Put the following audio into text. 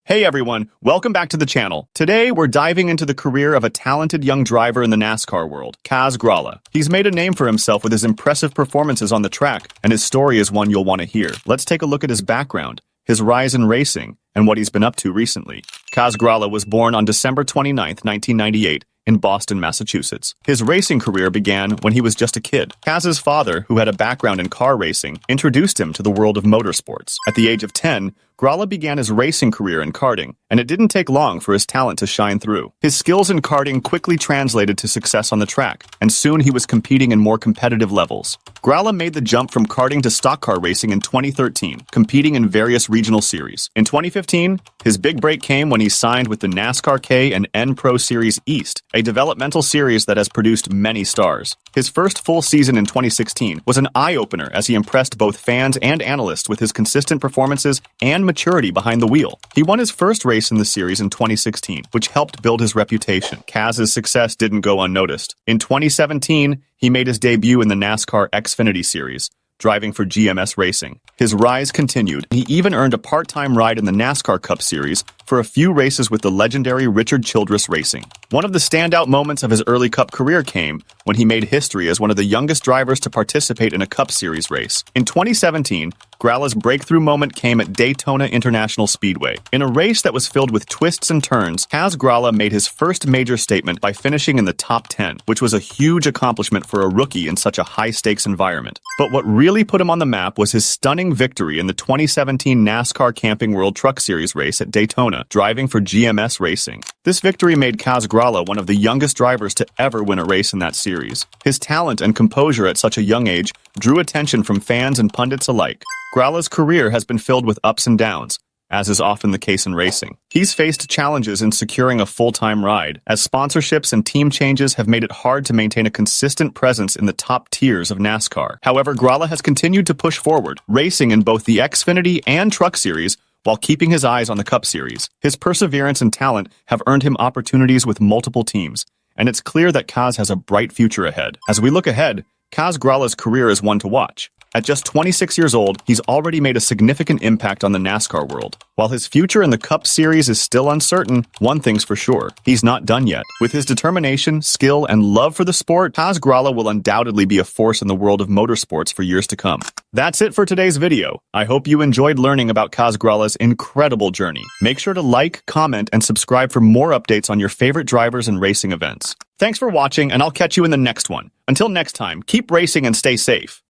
Hey everyone, welcome back to the channel. Today we're diving into the career of a talented young driver in the NASCAR world, Kaz Grala. He's made a name for himself with his impressive performances on the track, and his story is one you'll want to hear. Let's take a look at his background, his rise in racing, and what he's been up to recently. Kaz Grala was born on December 29, 1998, in Boston, Massachusetts. His racing career began when he was just a kid. Kaz's father, who had a background in car racing, introduced him to the world of motorsports. At the age of 10, Grala began his racing career in karting, and it didn't take long for his talent to shine through. His skills in karting quickly translated to success on the track, and soon he was competing in more competitive levels. Grala made the jump from karting to stock car racing in 2013, competing in various regional series. In 2015, his big break came when he signed with the NASCAR K and N Pro Series East, a developmental series that has produced many stars. His first full season in 2016 was an eye-opener as he impressed both fans and analysts with his consistent performances and maturity behind the wheel. He won his first race in the series in 2016, which helped build his reputation. Kaz's success didn't go unnoticed. In 2017, he made his debut in the NASCAR Xfinity series, driving for GMS Racing. His rise continued. He even earned a part-time ride in the NASCAR Cup Series for a few races with the legendary Richard Childress Racing. One of the standout moments of his early Cup career came when he made history as one of the youngest drivers to participate in a Cup Series race. In 2017, Grala's breakthrough moment came at Daytona International Speedway. In a race that was filled with twists and turns, Kaz Grala made his first major statement by finishing in the top 10, which was a huge accomplishment for a rookie in such a high-stakes environment. But what really put him on the map was his stunning victory in the 2017 NASCAR Camping World Truck Series race at Daytona, driving for GMS Racing. This victory made Kaz Grala one of the youngest drivers to ever win a race in that series. His talent and composure at such a young age drew attention from fans and pundits alike. Grala's career has been filled with ups and downs, as is often the case in racing. He's faced challenges in securing a full-time ride, as sponsorships and team changes have made it hard to maintain a consistent presence in the top tiers of NASCAR. However, Grala has continued to push forward, racing in both the Xfinity and Truck Series, while keeping his eyes on the Cup Series. His perseverance and talent have earned him opportunities with multiple teams, and it's clear that Kaz has a bright future ahead. As we look ahead, Kaz Grala's career is one to watch. At just 26 years old, he's already made a significant impact on the NASCAR world. While his future in the Cup Series is still uncertain, one thing's for sure, he's not done yet. With his determination, skill, and love for the sport, Kaz Grala will undoubtedly be a force in the world of motorsports for years to come. That's it for today's video. I hope you enjoyed learning about Kaz Grala's incredible journey. Make sure to like, comment, and subscribe for more updates on your favorite drivers and racing events. Thanks for watching, and I'll catch you in the next one. Until next time, keep racing and stay safe.